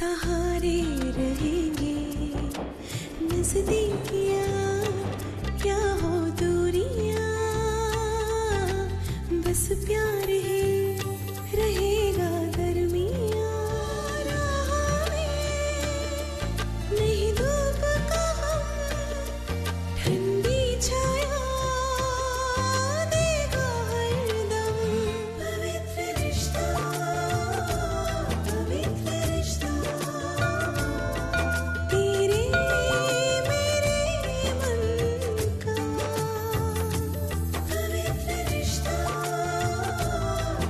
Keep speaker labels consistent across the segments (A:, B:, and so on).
A: सहारे रहेंगे, नजदीकियां क्या हो दूरियां, बस प्यार ही रहेगा दरमियां। राह में नहीं धूप का हम, ठंडी छाया देगा हरदम। पवित्र रिश्ता, पवित्र रिश्ता, तेरे मेरे मन का। पवित्र रिश्ता,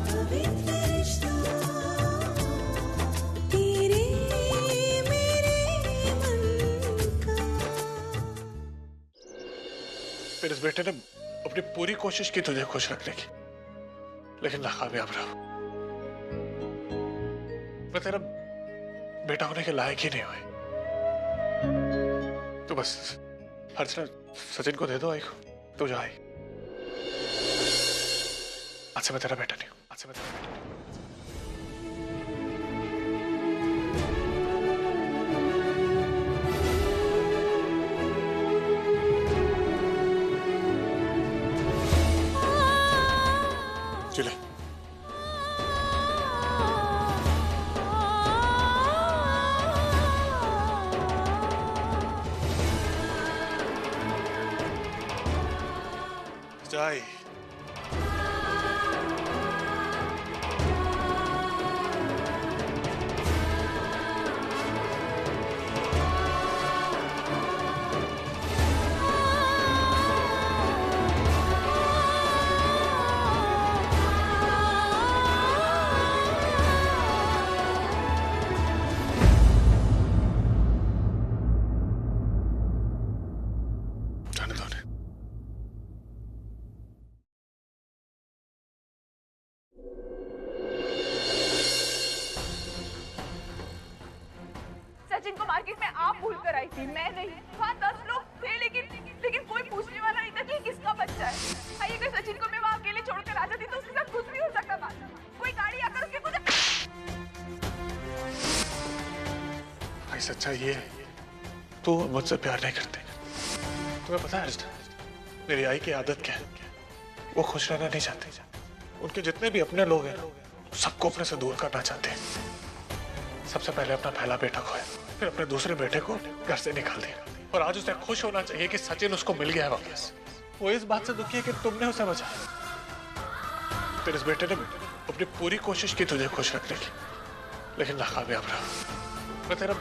A: पवित्र रिश्ता, तेरे मेरे मन का।
B: फिर इस बेटे ने अपनी पूरी कोशिश की तुझे खुश रखने की, लेकिन नाकामयाब रहा। मैं तेरा बेटा होने के लायक ही नहीं हुई। तो बस अर्चना सचिन को दे दो आई को, तो जा आई। आज से मैं तेरा बेटा नहीं हूं, आज से मैं तेरा बेटा नहीं हूं। चले जाए। जाने दो उन्हें।
C: सचिन को मार्केट में आप भूल कर आई थी, मैं नहीं। वहाँ 10 लोग थे, लेकिन कोई पूछने वाला नहीं था कि किसका बच्चा है। आइए, अगर सचिन को मैं वहाँ अकेले छोड़कर आ जाती तो उसके साथ कुछ भी हो सकता था। कोई गाड़ी आकर उसके मुझे।
B: भाई सच्चाई ये है, तू मुझसे प्यार नहीं करते। तुम्हें पता है अर्चना, मेरी आई की आदत क्या है? वो खुश रहना नहीं चाहते। उनके जितने भी अपने लोग हैं, सबको अपने से दूर करना चाहते हैं। सबसे पहले अपना पहला बेटा खोया, फिर अपने दूसरे बेटे को घर से निकाल दिया, और आज उसे खुश होना चाहिए कि सचिन उसको मिल गया है वापस। वो इस बात से दुखी है कि तुमने उसे बचाया। तेरे इस बेटे ने अपनी पूरी कोशिश की तुझे खुश रखने की, लेकिन नाकामयाब रहा। मैं तेरा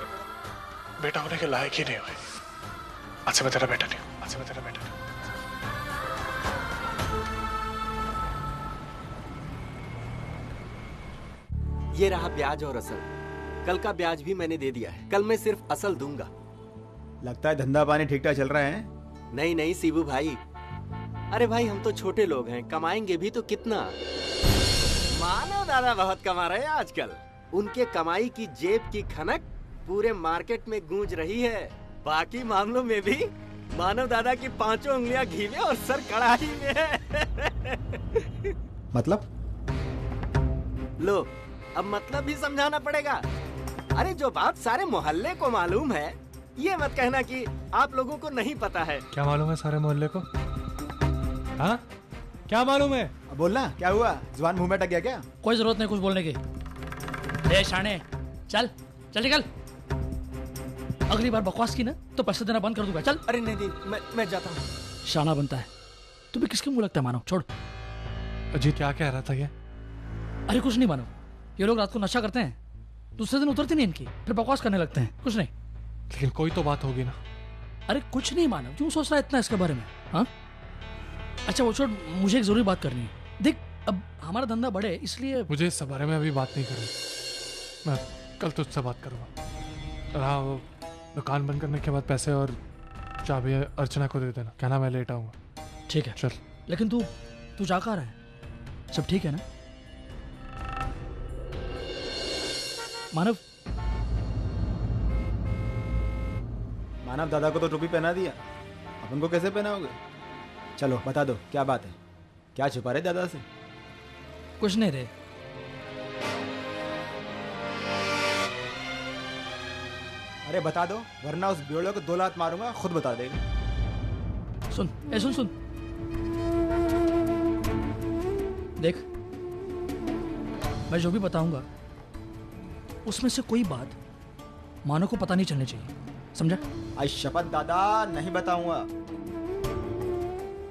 B: बेटा होने के लायक ही नहीं हुई। आज से मैं तेरा बेटा नहीं हूं, आज से मैं तेरा बेटा नहीं हूं।
D: ये रहा ब्याज और असल। कल का ब्याज भी मैंने दे दिया है, कल मैं सिर्फ असल दूंगा।
E: लगता है धंधा पानी ठीक ठाक चल रहा है।
D: नहीं नहीं शिबू भाई, अरे भाई हम तो छोटे लोग हैं, कमाएंगे भी तो कितना। मानव दादा बहुत कमा रहे हैं आजकल। उनके कमाई की जेब की खनक पूरे मार्केट में गूंज रही है। बाकी मामलों में भी मानव दादा की 5 उंगलियां घी में और सर कड़ाही में है।
E: मतलब?
D: लो, अब मतलब भी समझाना पड़ेगा। अरे जो बात सारे मोहल्ले को मालूम है, ये मत कहना कि आप लोगों को नहीं पता है।
F: क्या मालूम है सारे मोहल्ले को? हाँ, क्या मालूम है?
E: अब बोलना, क्या हुआ? जुबान मुंह में अटक गया क्या?
G: कोई जरूरत नहीं कुछ बोलने की। ए शाने, चल चल निकल। अगली बार बकवास की ना तो पैसे देना बंद कर दूंगा। चल।
D: अरे नहीं मैं जाता हूँ।
G: शाना बनता है तू भी। किसके मुंह लगता है मानो? छोड़।
F: अजीत क्या कह रहा था ये?
G: अरे कुछ नहीं मानो, ये लोग रात को नशा करते हैं, दूसरे दिन उतरती नहीं इनकी, फिर बकवास करने लगते हैं। कुछ नहीं।
F: लेकिन कोई तो बात होगी ना।
G: अरे कुछ नहीं मानव, क्यों सोच रहा है इतना इसके बारे में? हाँ अच्छा वो छोड़, मुझे एक जरूरी बात करनी है। देख अब हमारा धंधा बढ़े इसलिए।
F: मुझे इस बारे में अभी बात नहीं करनी। मैं कल तुझसे बात करूँगा। हाँ, वो दुकान बंद करने के बाद पैसे और चाबी अर्चना को दे देना, कहना मैं लेट आऊँगा।
G: ठीक है
F: चल।
G: लेकिन तू जा कहाँ रहा है? सब ठीक है ना मानव?
E: मानव दादा को तो टोपी पहना दिया, अब उनको कैसे पहनाओगे? चलो बता दो क्या बात है, क्या छुपा रहे दादा से?
G: कुछ नहीं रे।
E: अरे बता दो, वरना उस बियोड़े को 2 लात मारूंगा, खुद बता देगा।
G: सुन, सुन। देख, मैं जो भी बताऊंगा उसमें से कोई बात मानो को पता नहीं चलनी चाहिए, समझा?
E: आई शपथ दादा, नहीं बताऊंगा।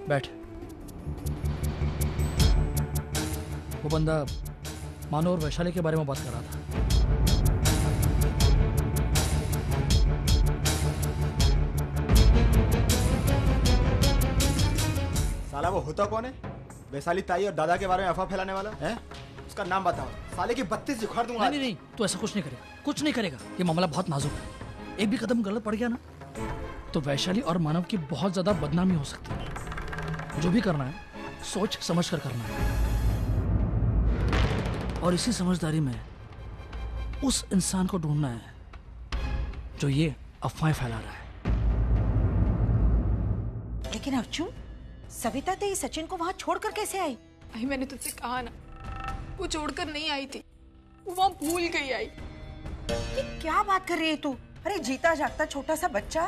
G: बैठ। वो बंदा मानो और वैशाली के बारे में बात कर रहा था।
E: साला वो होता कौन है? वैशाली ताई और दादा के बारे में अफवाह फैलाने वाला है? उसका नाम बताओ, साले की 32 उखाड़ दूंगा।
G: नहीं, तू ऐसा कुछ नहीं करेगा, कुछ नहीं करेगा। ये मामला बहुत नाजुक है, एक भी कदम गलत पड़ गया ना तो वैशाली और मानव की बहुत ज्यादा बदनामी हो सकती है। जो भी करना है सोच समझ कर करना है, और इसी समझदारी में उस इंसान को ढूंढना है जो ये अफवाहें फैला रहा है।
H: लेकिन अर्जुन, सविता तेरी सचिन को वहां छोड़कर कैसे आई?
C: आई मैंने तुझसे कहा ना, वो छोड़कर नहीं आई थी, वो वहां भूल गई आई।
H: ये क्या बात कर रही है तू? अरे जीता जागता छोटा सा बच्चा,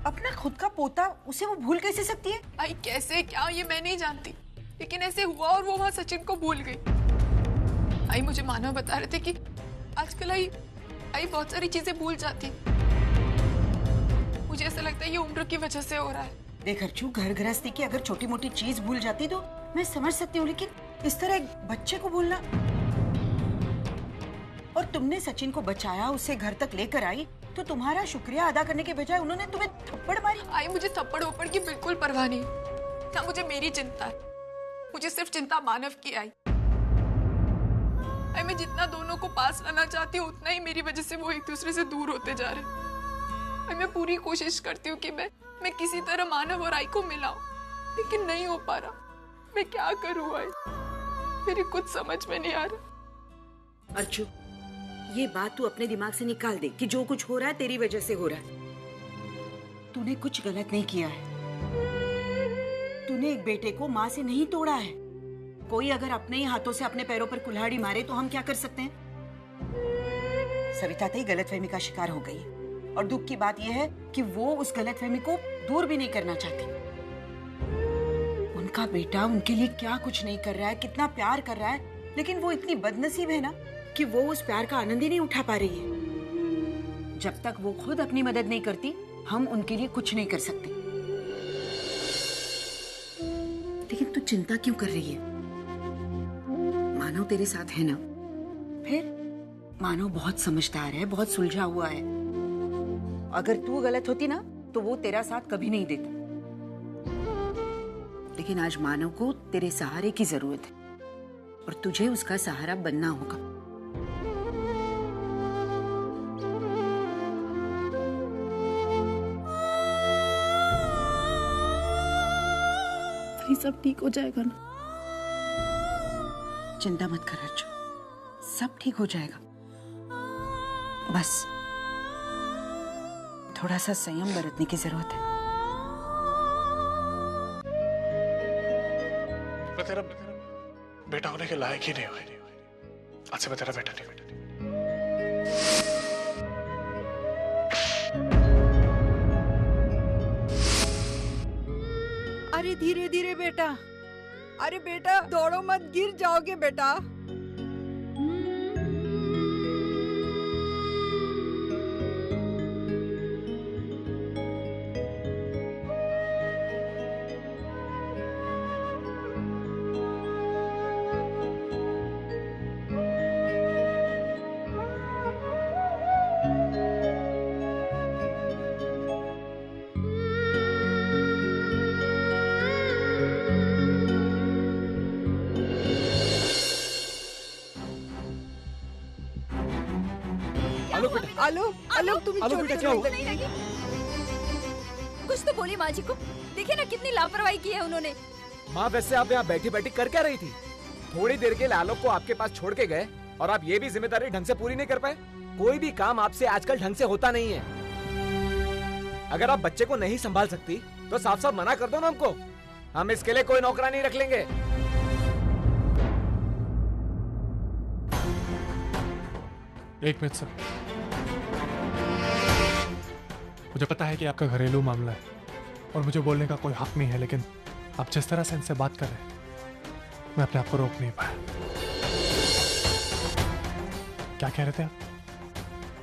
H: अपना खुद का पोता, उसे वो भूल कैसे सकती है?
C: आई कैसे क्या ये मैं नहीं जानती, लेकिन ऐसे हुआ और वो वहां सचिन को भूल गई। आई मुझे मानव बता रहे थे कि आजकल आई बहुत सारी चीजें भूल जाती। मुझे ऐसा लगता है ये उम्र की वजह से हो रहा है।
H: देख अर्जुन, घर गृहस्थी की अगर छोटी मोटी चीज भूल जाती तो मैं समझ सकती हूँ, लेकिन इस तरह एक बच्चे को भूलना। और तुमने सचिन को बचाया, उसे घर तक लेकर आई, तो तुम्हारा शुक्रिया अदा करने के बजाय उन्होंने तुम्हें थप्पड़ मारी।
C: आई मुझे थप्पड़ वप्पड़ की बिल्कुल परवाह नहीं, क्या मुझे मेरी चिंता है, मुझे सिर्फ चिंता मानव की। आई मैं जितना दोनों को पास लाना चाहती हूँ उतना ही मेरी वजह से वो एक दूसरे से दूर होते जा रहे। मैं पूरी कोशिश करती हूँ कि मैं किसी तरह मानव और आई को मिलाऊं, लेकिन नहीं हो पा रहा। मैं क्या करूँ आई, मेरी कुछ समझ में नहीं आ रहा।
H: अर्जुन, ये बात तू अपने दिमाग से निकाल दे कि जो कुछ हो रहा है तेरी वजह से हो रहा है। तूने कुछ गलत नहीं किया है। तूने एक बेटे को माँ से नहीं तोड़ा है। कोई अगर अपने ही हाथों से अपने पैरों पर कुल्हाड़ी मारे तो हम क्या कर सकते हैं? सविता गलतफहमी का शिकार हो गई, और दुख की बात यह है कि वो उस गलतफहमी को दूर भी नहीं करना चाहती। उनका बेटा उनके लिए क्या कुछ नहीं कर रहा है, कितना प्यार कर रहा है, लेकिन वो इतनी बदनसीब है ना कि वो उस प्यार का आनंद ही नहीं उठा पा रही है। जब तक वो खुद अपनी मदद नहीं करती, हम उनके लिए कुछ नहीं कर सकते। लेकिन तू चिंता क्यों कर रही है? मानव तेरे साथ है ना? फिर मानव बहुत समझदार है, बहुत सुलझा हुआ है। अगर तू गलत होती ना तो वो तेरा साथ कभी नहीं देता। लेकिन आज मानव को तेरे सहारे की जरूरत है, और तुझे उसका सहारा बनना होगा।
C: ये सब ठीक हो जाएगा ना?
H: चिंता मत कर अर्जुन, सब ठीक हो जाएगा। बस थोड़ा सा संयम बरतने की जरूरत है।
B: मैं तेरा बेटा होने के लायक ही नहीं हुई। आज से मैं तेरा बेटा नहीं।
I: अरे धीरे धीरे बेटा, अरे बेटा दौड़ो मत, गिर जाओगे बेटा। आलोक तुम
E: आलोक बेटा क्या हुआ?
J: कुछ तो बोली माँ जी को। देखिए ना कितनी लापरवाही की है उन्होंने।
K: माँ वैसे आप यहाँ बैठी बैठी कर क्या रही थी? थोड़ी देर के लिए आलोक को आपके पास छोड़ के गए और आप ये भी जिम्मेदारी ढंग से पूरी नहीं कर पाए। कोई भी काम आपसे आजकल ढंग से होता नहीं है। अगर आप बच्चे को नहीं संभाल सकती तो साफ साफ मना कर दो ना हमको। हम इसके लिए कोई नौकरानी रख लेंगे।
F: एक मिनट सर। मुझे पता है कि आपका घरेलू मामला है और मुझे बोलने का कोई हक नहीं है, लेकिन आप जिस तरह से इनसे बात कर रहे हैं मैं अपने आप को रोक नहीं पाया। क्या कह रहे थे आप?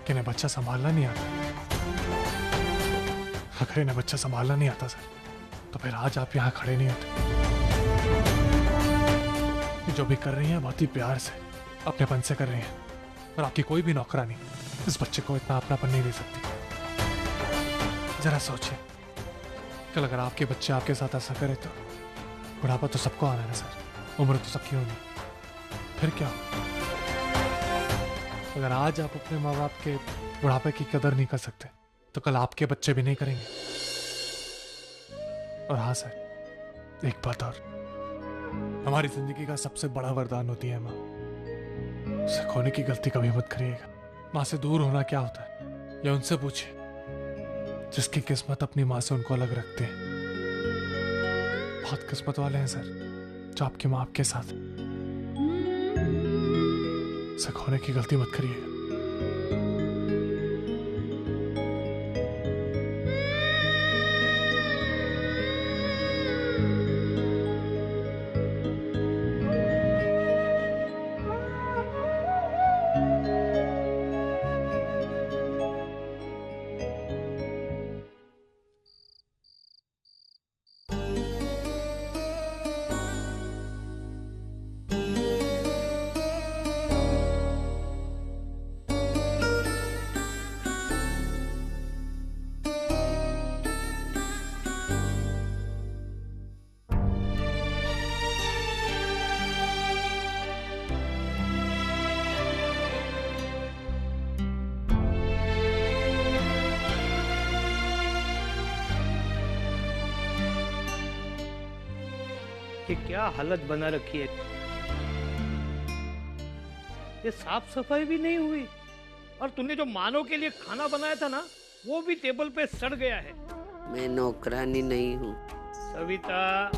F: कि इन्हें बच्चा संभालना नहीं आता? अगर इन्हें बच्चा संभालना नहीं आता सर, तो फिर आज आप यहाँ खड़े नहीं होते। जो भी कर रही हैं बहुत ही प्यार से, अपनेपन से कर रही हैं, और आपकी कोई भी नौकरानी इस बच्चे को इतना अपनापन नहीं दे सकती। जरा सोचिए, कल अगर आपके बच्चे आपके साथ ऐसा करे तो बुढ़ापा तो सबको आना है सर, उम्र तो सबकी होनी, फिर क्या? अगर आज आप अपने माँ बाप के बुढ़ापे की कदर नहीं कर सकते तो कल आपके बच्चे भी नहीं करेंगे। और हाँ सर, एक बात और, हमारी जिंदगी का सबसे बड़ा वरदान होती है माँ। उसे खोने की गलती कभी मत करिएगा। माँ से दूर होना क्या होता है या उनसे पूछिए, जिसकी किस्मत अपनी माँ से उनको अलग रखते हैं। बहुत किस्मत वाले हैं सर जो आपकी माँ आपके साथ है। उसे खोने की गलती मत करिएगा।
L: कि क्या हालत बना रखी है। ये साफ सफाई भी नहीं हुई, और तूने जो मानो के लिए खाना बनाया था ना, वो भी टेबल पे सड़ गया है।
M: मैं नौकरानी नहीं हूँ।
L: सविता,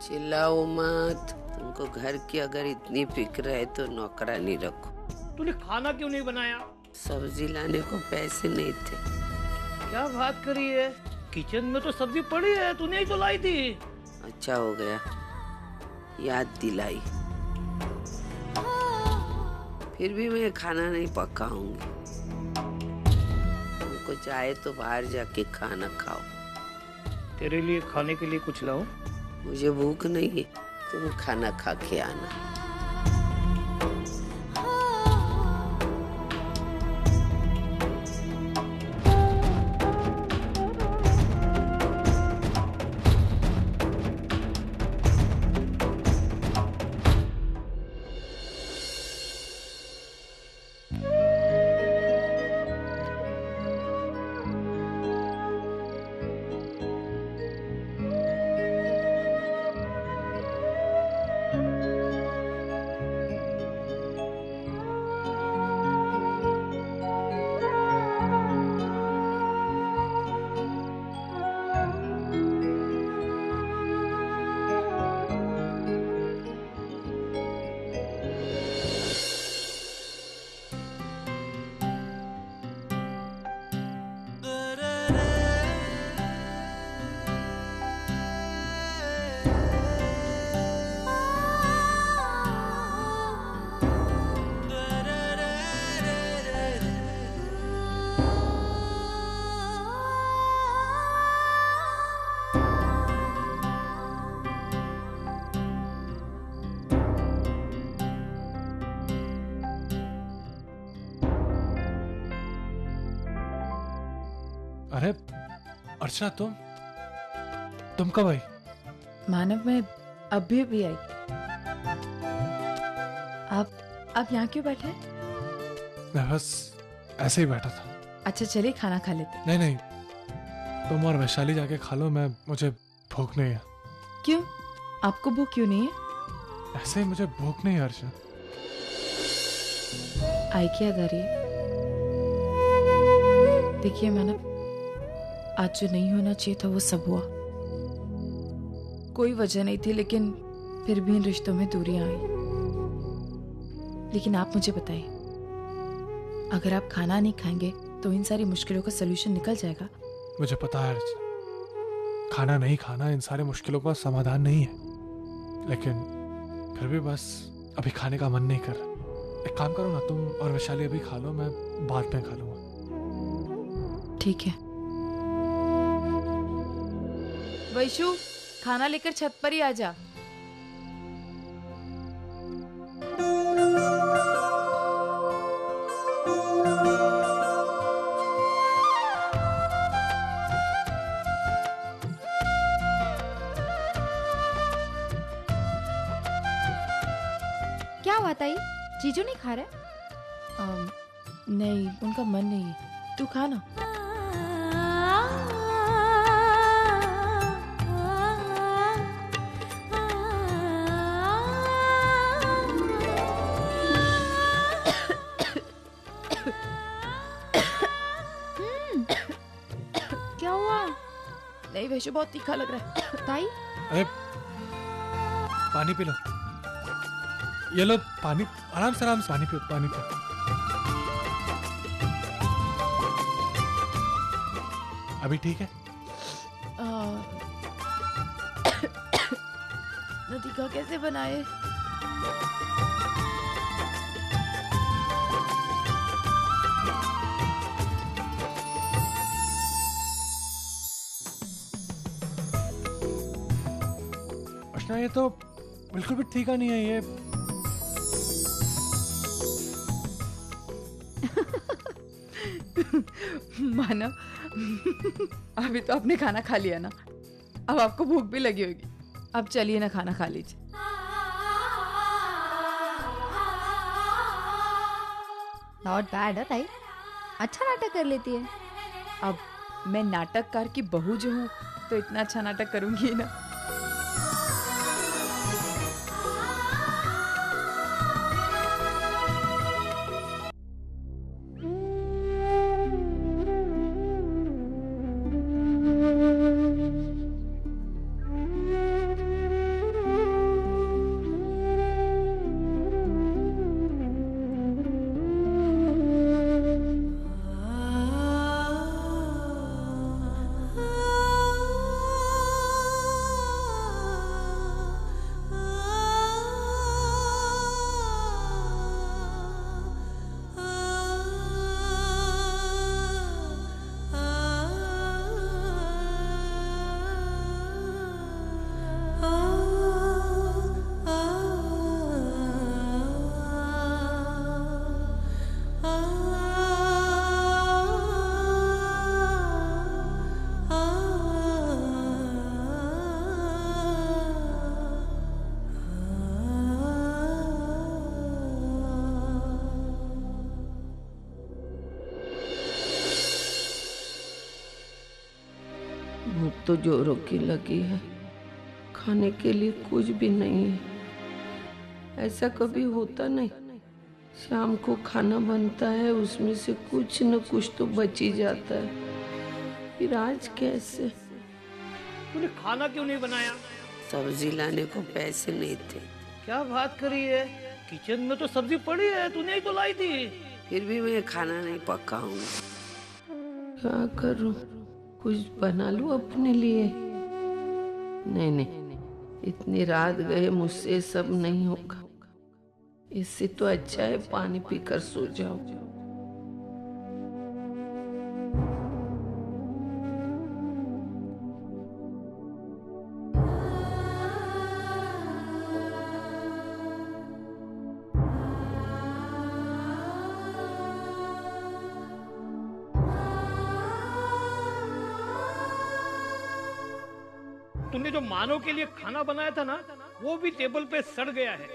M: चिल्लाओ मत। तुमको घर की अगर इतनी फिक्र है तो नौकरानी रखो।
L: तूने खाना क्यों नहीं बनाया?
M: सब्जी लाने को पैसे नहीं थे।
L: क्या बात करी है? किचन में तो सब्जी पड़ी है, तूने ही तो लाई थी।
M: अच्छा हो गया याद दिलाई। फिर भी मैं खाना नहीं पकाऊंगी। तुमको चाहे तो बाहर जाके खाना खाओ।
L: तेरे लिए खाने के लिए कुछ लाओ?
M: मुझे भूख नहीं है, तुम खाना खा के आना।
F: अरे अर्चना, तुम कब आई?
N: मानव, मैं अभी आई। आप यहाँ क्यों बैठे?
F: मैं बस ऐसे ही बैठा था।
N: अच्छा चलिए खाना खा लेते।
F: नहीं, तुम और वैशाली जाके खा लो, मुझे भूख नहीं है।
N: क्यों? आपको भूख क्यों नहीं है?
F: ऐसे ही मुझे भूख नहीं है अर्चना।
N: आई क्या करिए? देखिए मानव, आज जो नहीं होना चाहिए था वो सब हुआ। कोई वजह नहीं थी, लेकिन फिर भी इन रिश्तों में दूरियां आई। लेकिन आप मुझे बताइए, अगर आप खाना नहीं खाएंगे तो इन सारी मुश्किलों का सलूशन निकल जाएगा।
F: मुझे पता है अर्चना, खाना नहीं खाना इन सारे मुश्किलों का समाधान नहीं है, लेकिन फिर भी बस अभी खाने का मन नहीं कर रहा। एक काम करो ना, तुम और वैशाली अभी खा लो, मैं बाद में खा लूंगा।
N: ठीक है। वैशु, खाना लेकर छत पर ही आ जा।
J: क्या हुआ ताई, जीजू नहीं खा रहे?
N: नहीं, उनका मन नहीं है। तू खा ना।
J: क्या हुआ?
N: नहीं वैशु, बहुत तीखा लग रहा है।
J: ताई,
F: अरे पानी पी लो, ये लो पानी, आराम से पानी पियो, पानी पियो। अभी ठीक है?
N: तीखा कैसे बनाए?
F: अर्चना, ये तो बिल्कुल भी तीखा नहीं है ये।
N: मानव, अभी तो आपने खाना खा लिया ना, अब आपको भूख भी लगी होगी। अब चलिए ना, खाना खा लीजिए।
J: नॉट बैड है ताई, अच्छा नाटक कर लेती है।
N: अब मैं नाटककार की बहू जो हूँ तो इतना अच्छा नाटक करूंगी ना।
M: भूख तो जोरों की लगी है, खाने के लिए कुछ भी नहीं है। ऐसा कभी होता नहीं, शाम को खाना बनता है उसमें से कुछ न कुछ तो बच ही जाता है। फिर आज कैसे?
L: तूने खाना क्यों नहीं बनाया?
M: सब्जी लाने को पैसे नहीं थे।
L: क्या बात करी है, किचन में तो सब्जी पड़ी है, तूने ही तो लाई थी।
M: फिर भी मैं खाना नहीं पकाऊंगी। क्या करूं, कुछ बना लूं अपने लिए? नहीं नहीं, इतनी रात गए, मुझसे सब नहीं होगा। इससे तो अच्छा है पानी पीकर सो जाओ।
L: तूने जो मानव के लिए खाना बनाया था ना, वो भी टेबल पे सड़ गया है।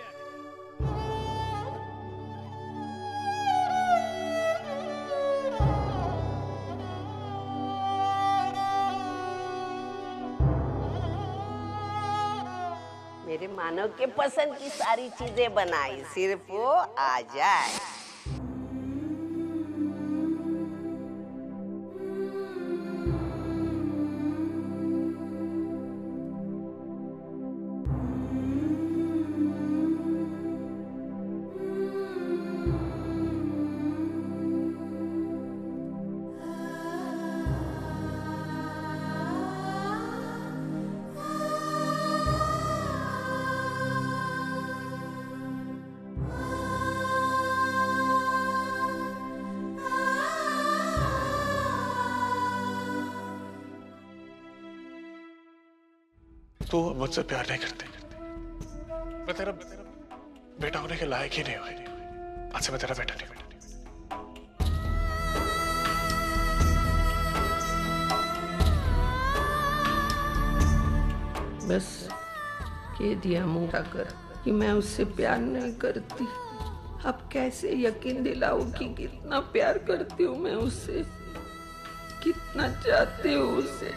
M: मेरे मानव के पसंद की सारी चीजें बनाई, सिर्फ वो आ जाए।
B: तू मुझसे प्यार नहीं करती। मैं तेरा बेटा होने के लायक ही नहीं हुई। आज से मैं तेरा बेटा नहीं।
M: बस कह दिया मुंह उठाकर कि मैं उससे प्यार नहीं करती। अब कैसे यकीन दिलाऊं कि कितना प्यार करती हूँ मैं उससे, कितना चाहती हूँ उसे।